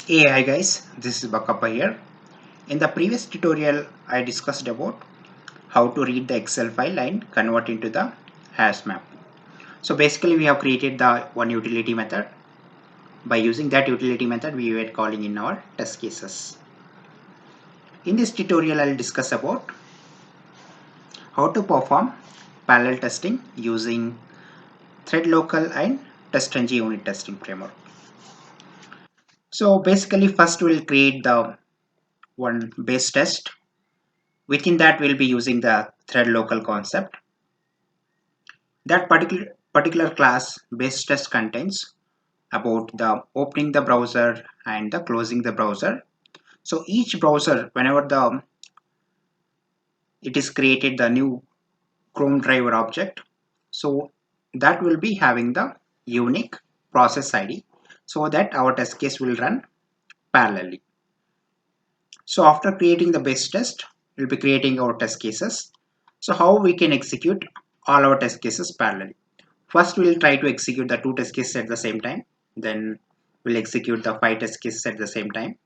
Hey, hi guys, this is Bakappa here. In the previous tutorial, I discussed about how to read the Excel file and convert into the hash map. So basically we have created the one utility method. By using that utility method, we were calling in our test cases. In this tutorial, I'll discuss about how to perform parallel testing using THREAD local and TestNG unit testing framework. So basically first we'll create the one base test. Within that, we'll be using the thread local concept. That particular class base test contains about the opening the browser and the closing the browser. So each browser, whenever it is created the new Chrome driver object, so that will be having the unique process ID so that our test case will run parallelly. So after creating the base test, we'll be creating our test cases. So how we can execute all our test cases parallelly. First, we'll try to execute the 2 test cases at the same time. Then we'll execute the 5 test cases at the same time.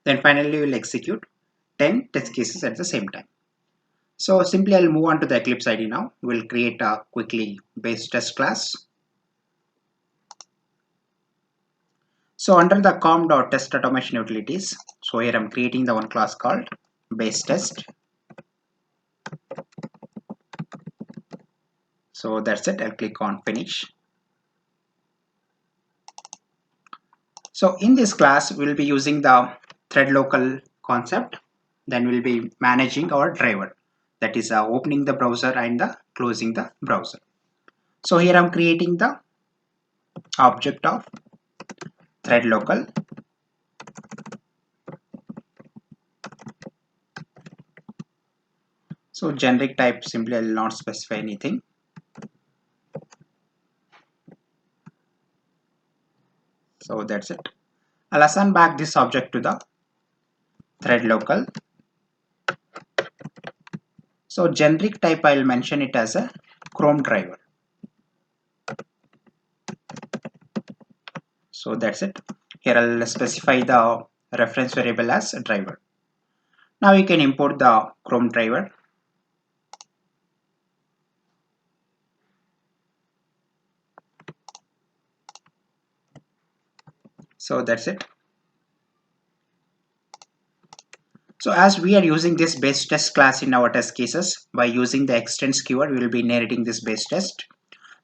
Then finally, we'll execute 10 test cases at the same time. So simply, I'll move on to the Eclipse IDE now. We'll create a quickly base test class. So under the com.test automation utilities, so here I'm creating the one class called base test. So that's it. I'll click on finish. So in this class, we'll be using the thread local concept. Then we'll be managing our driver. That is opening the browser and the closing the browser. So here I'm creating the object of thread local. So generic type, simply I will not specify anything. So that's it. I'll assign back this object to the thread local. So generic type, I'll mention it as a Chrome driver. So that's it. Here I'll specify the reference variable as a driver. Now you can import the Chrome driver. So that's it. So as we are using this base test class in our test cases, by using the extends keyword, we will be inheriting this base test.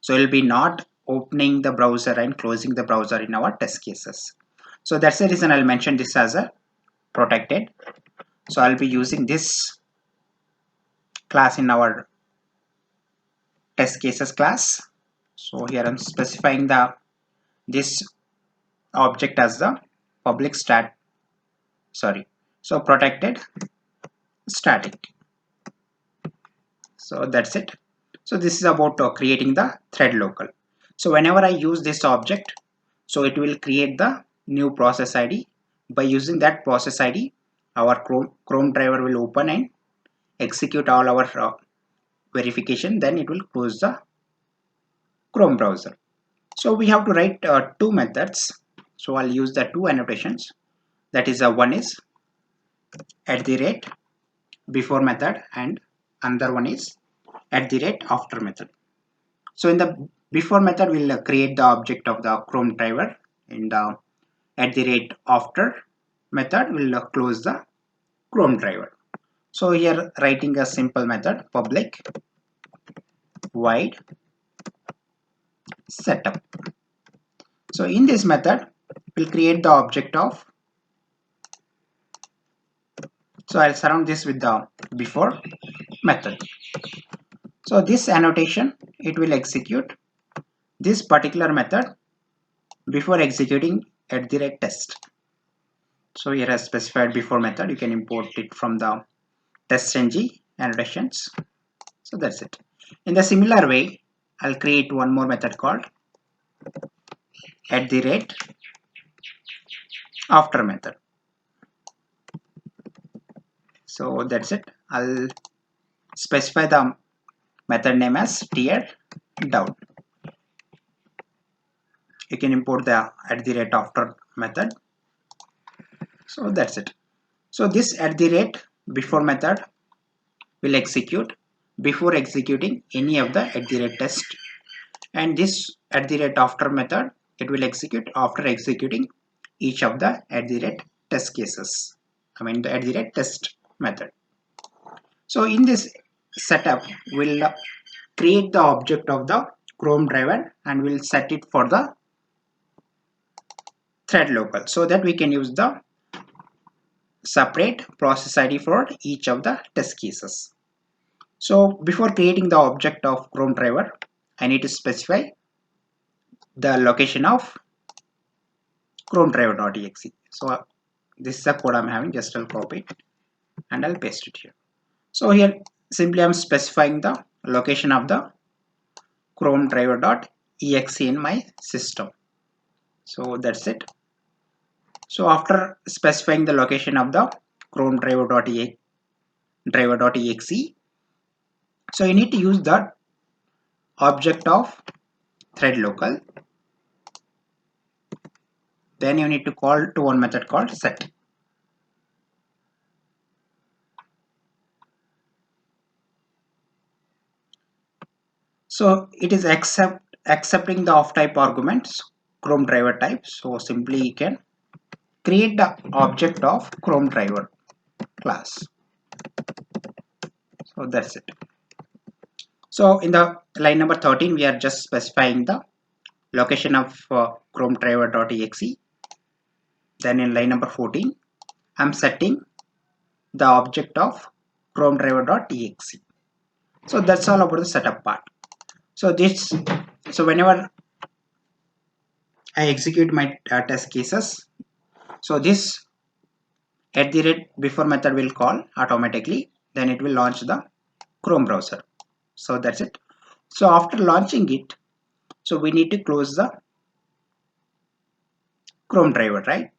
So it will be not opening the browser and closing the browser in our test cases. So that's the reason I'll mention this as a protected. So I'll be using this class in our test cases class. So here I'm specifying this object as the public so protected static. So that's it. So this is about creating the thread local. So whenever I use this object, so it will create the new process ID. By using that process ID, our Chrome driver will open and execute all our verification. Then it will close the Chrome browser. So we have to write two methods. So I'll use the two annotations. That is one is @ before method and another one is @ after method. So in the before method, we'll create the object of the Chrome driver. In the @after method, we'll close the Chrome driver. So here writing a simple method public void setup. So in this method, we'll create the object of. So I'll surround this with the before method. So this annotation, it will execute this particular method before executing @test. So here as specified before method, you can import it from the TestNG annotations. So that's it. In the similar way, I'll create one more method called @after method. So that's it. I'll specify the method name as tier down. You can import the @after method. So that's it. So this @before method will execute before executing any of the @test, and this @after method, it will execute after executing each of the @test cases. I mean the @test method. So in this setup, we'll create the object of the Chrome driver and we'll set it for the thread local so that we can use the separate process ID for each of the test cases. So before creating the object of Chrome driver, I need to specify the location of Chrome driver.exe. So this is the code I'm having, just I'll copy it and I'll paste it here. So here simply I'm specifying the location of the Chrome driver.exe in my system. So that's it. So after specifying the location of the Chrome driver.exe, so you need to use the object of thread local. Then you need to call to one method called set. So it is accepting the of type arguments Chrome driver type. So simply you can create the object of Chrome driver class. So that's it. So in the line number 13, we are just specifying the location of Chrome driver.exe. Then in line number 14, I'm setting the object of Chrome driver.exe. So that's all about the setup part. So whenever I execute my test cases, so this @before method will call automatically, then it will launch the Chrome browser. So that's it. So after launching it, so we need to close the Chrome driver, right?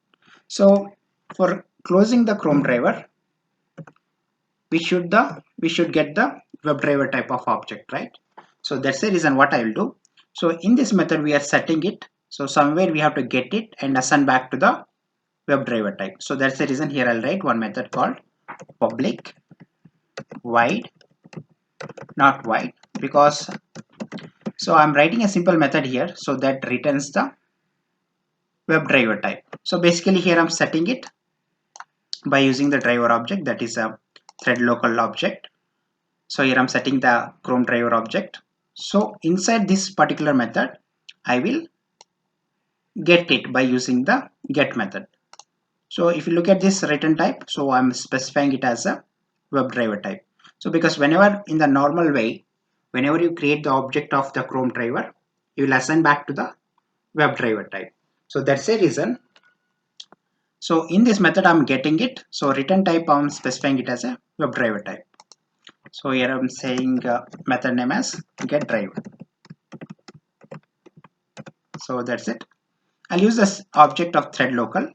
So for closing the Chrome driver, we should get the WebDriver type of object, right? So that's the reason what I will do. So in this method we are setting it, so somewhere we have to get it and assign back to the WebDriver type. So that's the reason here I'll write one method called public void, not void, because so I'm writing a simple method here so that returns the WebDriver type. So basically here I'm setting it by using the driver object, that is a thread local object. So here I'm setting the Chrome driver object. So inside this particular method, I will get it by using the get method. So if you look at this return type, so I'm specifying it as a WebDriver type. So because whenever in the normal way, whenever you create the object of the Chrome driver, you will assign back to the WebDriver type. So that's the reason. So in this method, I'm getting it. So return type, I'm specifying it as a WebDriver type. So here I'm saying method name as get driver. So that's it. I'll use this object of thread local.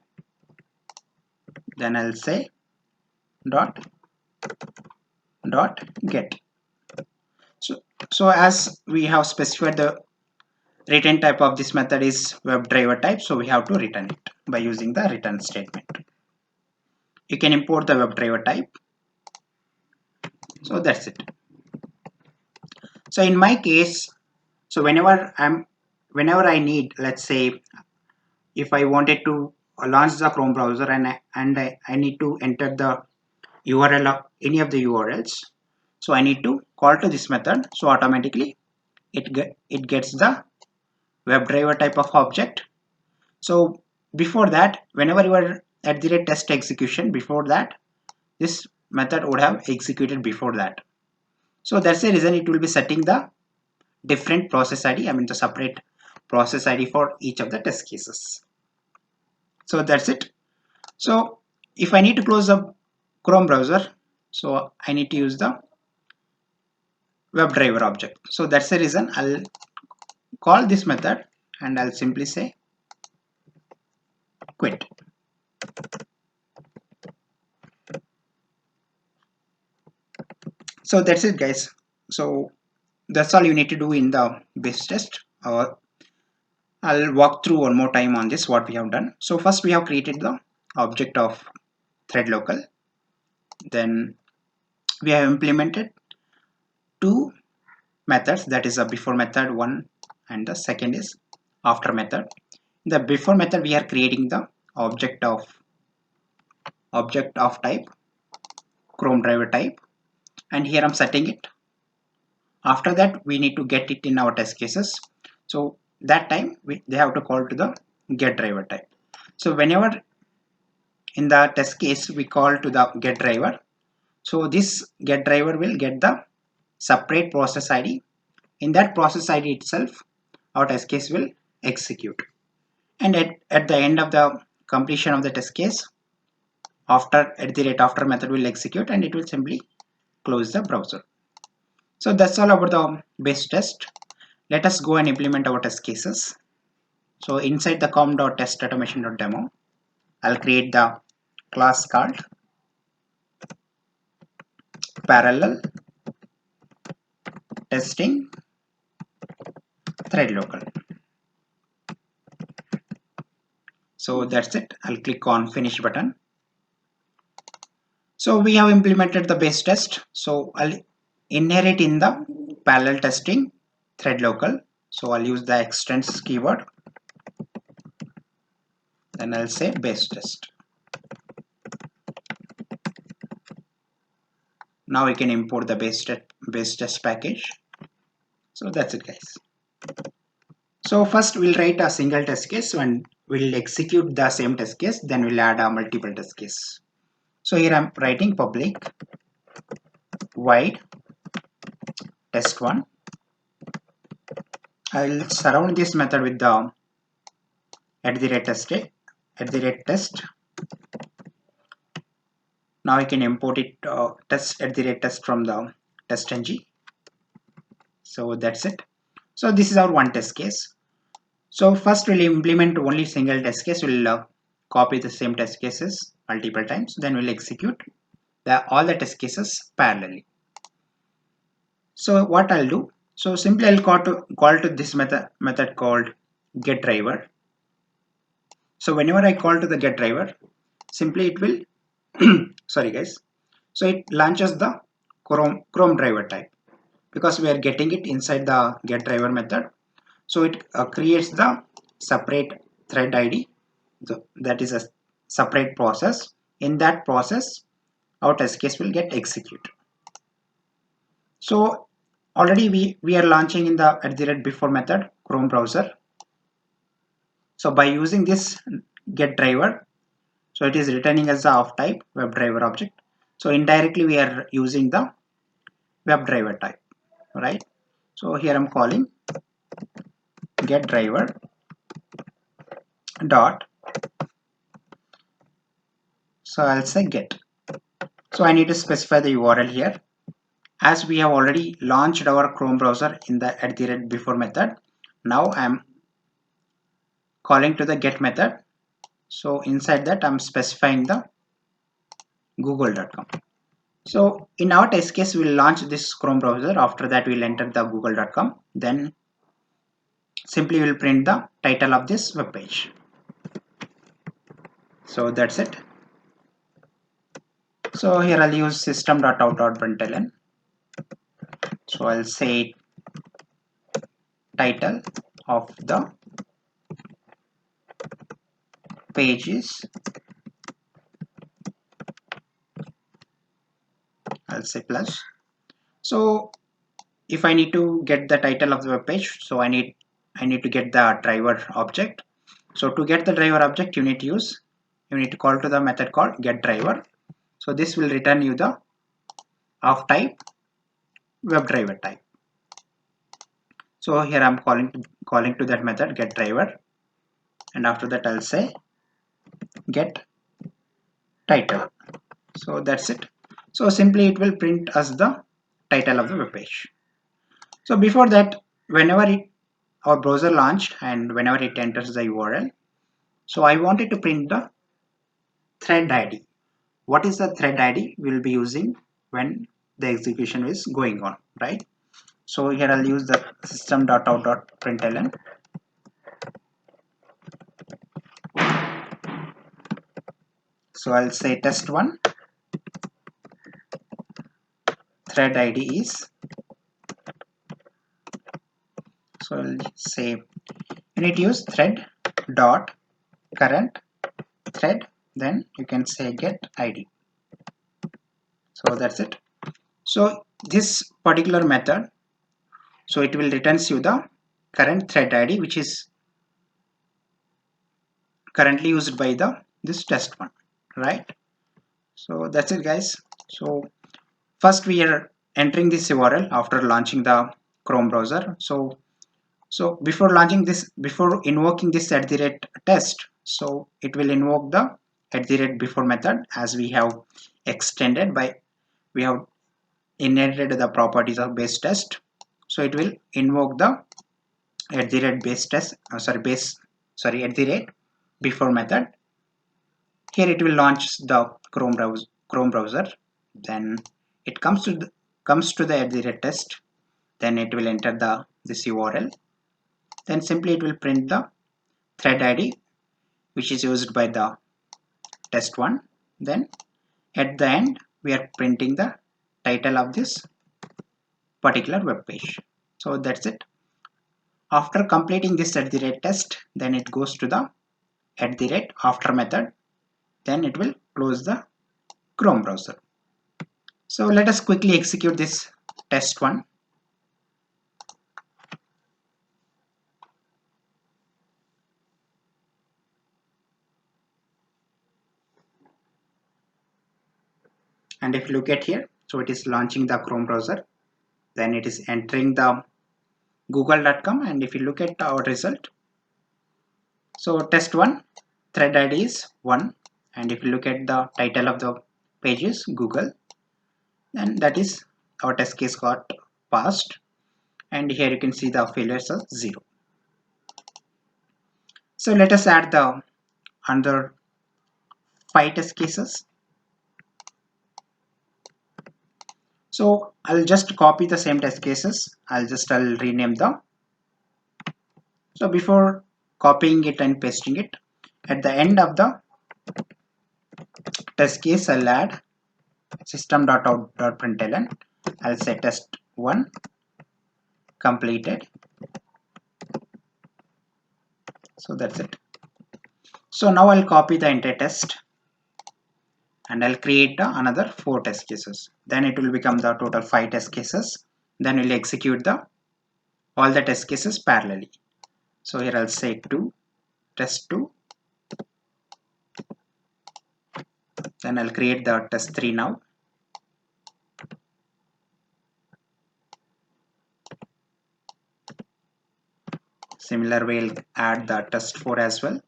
Then I'll say dot get. So as we have specified the return type of this method is WebDriver type, so we have to return it by using the return statement. You can import the WebDriver type. So that's it. So in my case, so whenever I need, let's say if I wanted to launch the Chrome browser and I need to enter the URL of any of the URLs, so I need to call to this method, so automatically it gets the WebDriver type of object. So before that, whenever you are at the test execution, before that this method would have executed before that. So that's the reason it will be setting the different process ID, I mean the separate process ID for each of the test cases. So that's it. So if I need to close the Chrome browser, so I need to use the WebDriver object. So that's the reason I'll call this method and I'll simply say quit. So that's it, guys. So that's all you need to do in the BaseTest. I'll walk through one more time on this what we have done. So first we have created the object of thread local. Then we have implemented two methods, that is a before method one and the second is after method. In the before method we are creating the object of type Chrome driver type, and here I'm setting it. After that we need to get it in our test cases, so that time they have to call to the get driver type. So whenever in the test case we call to the get driver, so this get driver will get the separate process ID. In that process ID itself our test case will execute, and at the end of the completion of the test case, after after method will execute and it will simply close the browser. So that's all about the base test. Let us go and implement our test cases. So inside the com.testautomation.demo, I'll create the class called parallel testing thread local. So that's it. I'll click on finish button. So we have implemented the base test. So I'll inherit in the parallel testing thread local. So I'll use the extends keyword. Then I'll say base test. Now we can import the base test package. So that's it, guys. So first we'll write a single test case and we'll execute the same test case. Then we'll add a multiple test case. So here I'm writing public void test1. I'll surround this method with the @test. Now I can import it test from the TestNG. So that's it. So this is our one test case. So first we'll implement only single test case. We'll copy the same test cases multiple times. Then we'll execute all the test cases parallelly. So what I'll do, so simply I'll call to this method called get driver. So whenever I call to the get driver, simply it will sorry guys, so it launches the Chrome driver type because we are getting it inside the get driver method. So it creates the separate thread ID, that is a separate process. In that process our test case will get executed. So already we are launching in the @before method Chrome browser. So by using this get driver, so it is returning as the of type WebDriver object. So indirectly we are using the WebDriver type, right? So here I'm calling get driver dot. So I'll say get. So I need to specify the URL here. As we have already launched our Chrome browser in the @before method, now I'm calling to the get method. So inside that I'm specifying the google.com. So in our test case we'll launch this Chrome browser. After that we'll enter the google.com. Then simply we'll print the title of this web page. So that's it. So here I'll use system.out.println. So I'll say title of the page is, I'll say plus. So if I need to get the title of the web page, so I need to get the driver object. So to get the driver object you need to call to the method called get driver. So this will return you the of type WebDriver type. So here I'm calling to that method get driver, and after that I'll say get title. So that's it. So simply it will print us the title of the web page. So before that, whenever our browser launched and whenever it enters the URL, so I wanted to print the thread ID. What is the thread ID we'll be using when the execution is going on, right? So here I'll use the system.out.println. So I'll say test1 thread ID is, so I'll say you need to use thread dot current thread, then you can say get ID. So that's it. So this particular method, so it will returns you the current thread ID which is currently used by the this test one, right? So that's it guys. So first we are entering this URL after launching the Chrome browser. So before launching this, before invoking this @test, so it will invoke the @before method, as we have extended by, we have inherited the properties of base test. So it will invoke the base test, @before method. Here it will launch the Chrome browser. Then it comes to the @test. Then it will enter this URL. Then simply it will print the thread ID which is used by the test one. Then at the end we are printing the title of this particular web page. So that's it. After completing this @test, then it goes to the after method. Then it will close the Chrome browser. So let us quickly execute this test one. And if you look at here, so it is launching the Chrome browser. Then it is entering the google.com, and if you look at our result, so test one thread ID is 1, and if you look at the title of the page is Google, then that is our test case got passed. And here you can see the failures are 0. So let us add the another 5 test cases. So I'll just copy the same test cases. I'll rename them. So before copying it and pasting it, at the end of the test case, I'll add system.out.println. I'll say test1 completed. So that's it. So now I'll copy the entire test and I'll create another 4 test cases. Then it will become the total 5 test cases. Then we'll execute all the test cases parallelly. So here I'll say test2. Then I'll create the test3 now. Similar way, I'll add the test4 as well.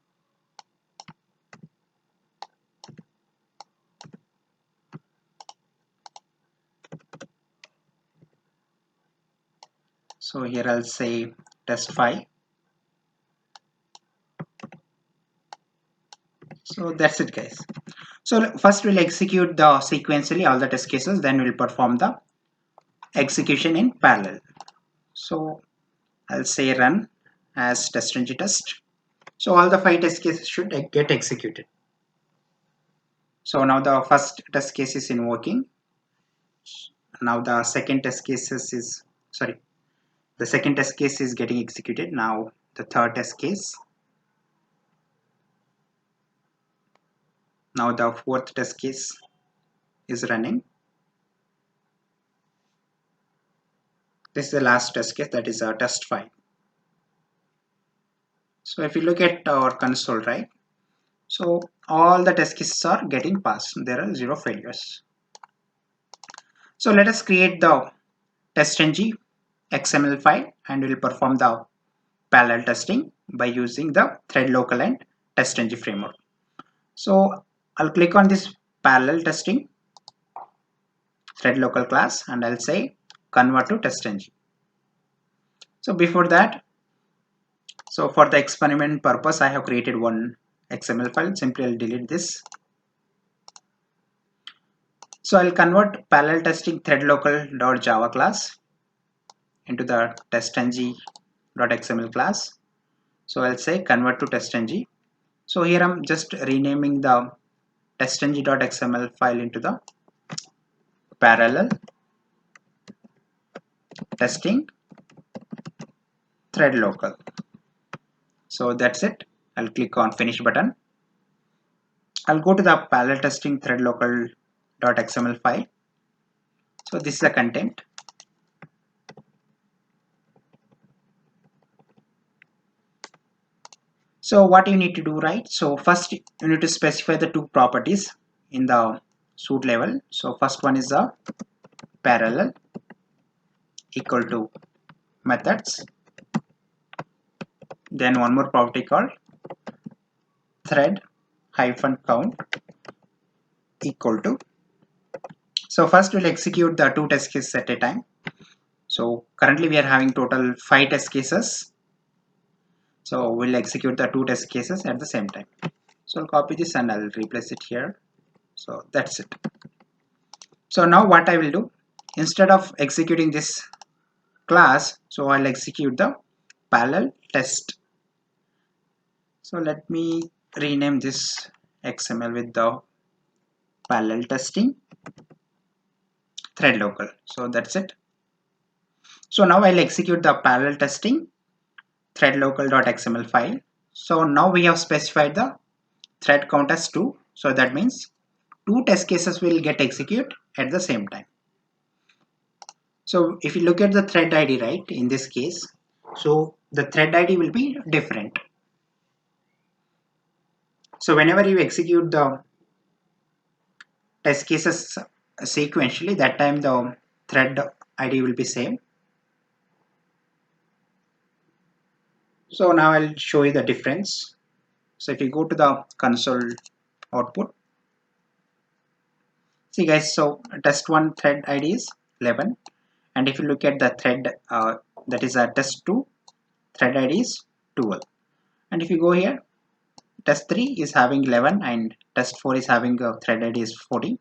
So here I'll say test5. So that's it guys. So first we'll execute the sequentially all the test cases, then we'll perform the execution in parallel. So I'll say run as TestNG test. So all the 5 test cases should get executed. So now the first test case is invoking. Now the second test case is getting executed. Now the third test case. Now the fourth test case is running. This is the last test case, that is a test5. So if you look at our console, right? So all the test cases are getting passed. There are 0 failures. So let us create the TestNG XML file and we will perform the parallel testing by using the THREAD LOCAL and TestNG framework. So I'll click on this parallel testing THREAD LOCAL class and I'll say convert to TestNG. So before that, so for the experiment purpose, I have created one XML file. Simply I'll delete this. So I'll convert parallel testing threadlocal.java class into the testng.xml class. So I'll say convert to testng. So here I'm just renaming the testng.xml file into the parallel testing thread local. So that's it. I'll click on finish button. I'll go to the parallel testing thread local.xml file. So this is the content. So what you need to do, right? So first you need to specify the two properties in the suite level. So first one is the parallel equal to methods. Then one more property called thread hyphen count equal to. So first we'll execute the two test cases at a time. So currently we are having total 5 test cases. So we'll execute the two test cases at the same time. So I'll copy this and I'll replace it here. So that's it. So now what I will do, instead of executing this class, so I'll execute the parallel test. So let me rename this XML with the parallel testing thread local. So that's it. So now I'll execute the parallel testing thread local.xml file. So now we have specified the thread count as 2. So that means 2 test cases will get executed at the same time. So if you look at the thread ID, right, in this case, so the thread ID will be different. So whenever you execute the test cases sequentially, that time the thread ID will be same. So now I'll show you the difference. So if you go to the console output, see guys, so test 1 thread ID is 11, and if you look at the thread that is a test 2 thread ID is 12, and if you go here, test 3 is having 11 and test 4 is having a thread ID is 14.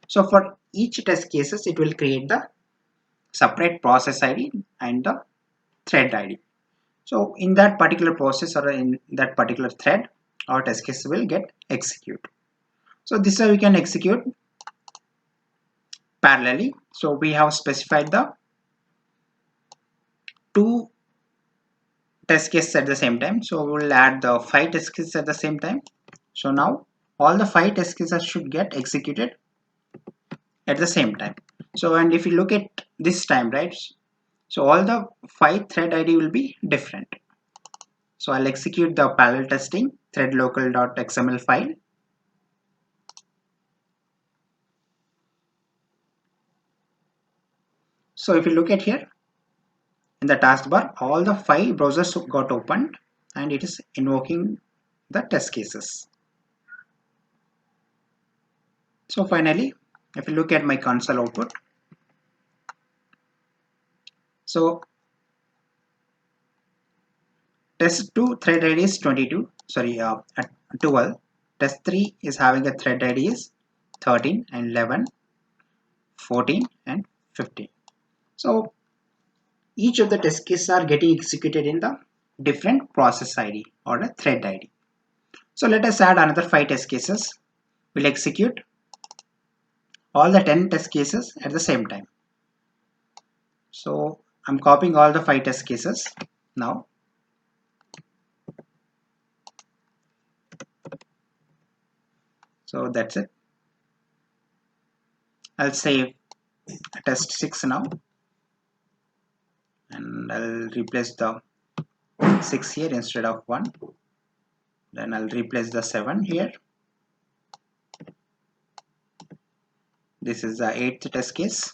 So for each test cases it will create the separate process ID and the thread ID. So in that particular process or in that particular thread, our test case will get executed. So this way we can execute parallelly. So we have specified the 2 test cases at the same time. So we will add the 5 test cases at the same time. So now all the 5 test cases should get executed at the same time. So and if you look at this time, right, so all the 5 thread ID will be different. So I'll execute the parallel testing thread local.xml file. So if you look at here in the taskbar, all the 5 browsers got opened and it is invoking the test cases. So finally, if you look at my console output, so test 2 thread ID is 22, sorry, at 12. Test 3 is having a thread ID is 13 and 11, 14 and 15. So each of the test cases are getting executed in the different process ID or a thread ID. So let us add another 5 test cases. We'll execute all the 10 test cases at the same time. So I'm copying all the 5 test cases now. So that's it. I'll save test 6 now and I'll replace the 6 here instead of 1. Then I'll replace the 7 here. This is the 8th test case.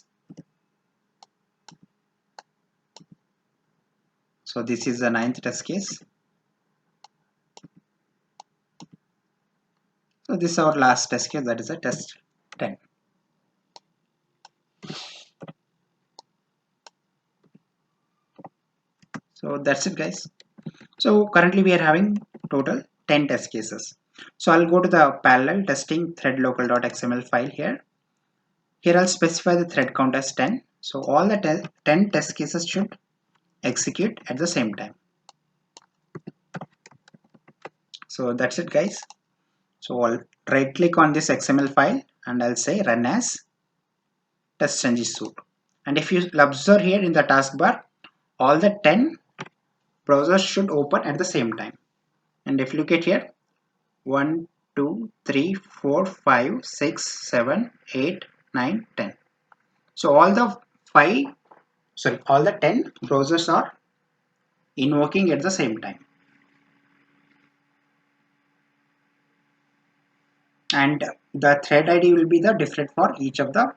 So this is the 9th test case. So this is our last test case, that is a test 10. So that's it guys. So currently we are having total 10 test cases. So I'll go to the parallel testing thread local.xml file here. Here I'll specify the thread count as 10. So all the 10 test cases should execute at the same time. So that's it guys. So right click on this XML file and I'll say run as TestNG suite. And if you observe here in the taskbar, all the 10 browsers should open at the same time. And if you look at here, 1, 2, 3, 4, 5, 6, 7, 8, 9, 10. So all the 10 browsers are invoking at the same time. And the thread ID will be the different for each of the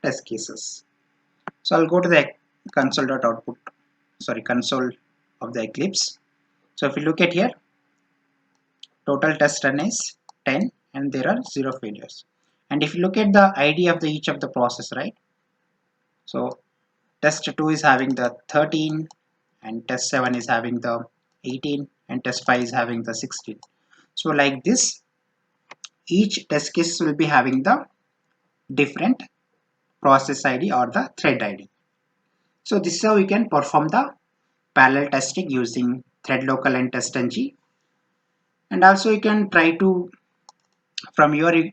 test cases. So I'll go to the console.output, console of the Eclipse. So if you look at here, total test run is 10 and there are 0 failures. And if you look at the ID of each of the process, right? So test 2 is having the 13 and test 7 is having the 18 and test 5 is having the 16. So like this, each test case will be having the different process ID or the thread ID. So this is how we can perform the parallel testing using THREAD LOCAL and TestNG. And also you can try to from your end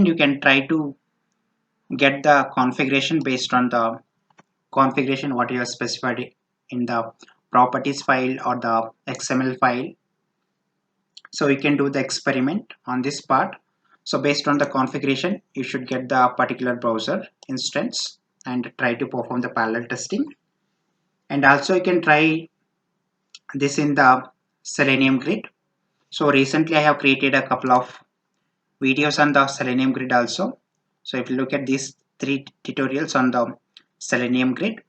you can try to get the configuration based on the configuration what you have specified in the properties file or the XML file. So you can do the experiment on this part. So based on the configuration, you should get the particular browser instance and try to perform the parallel testing. And also you can try this in the Selenium grid. So recently I have created a couple of videos on the Selenium grid also. So if you look at these 3 tutorials on the Selenium grid,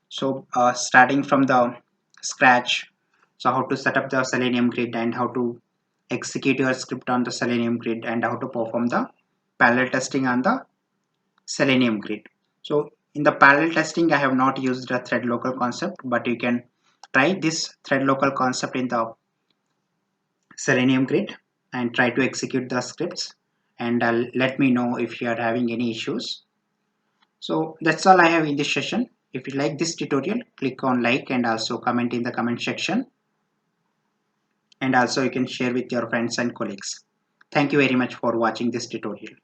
so starting from the scratch, so how to set up the Selenium grid and how to execute your script on the Selenium grid and how to perform the parallel testing on the Selenium grid. So in the parallel testing I have not used the thread local concept, but you can try this thread local concept in the Selenium grid and try to execute the scripts and let me know if you are having any issues. So that's all I have in this session. If you like this tutorial, click on like and also comment in the comment section. And also you can share with your friends and colleagues. Thank you very much for watching this tutorial.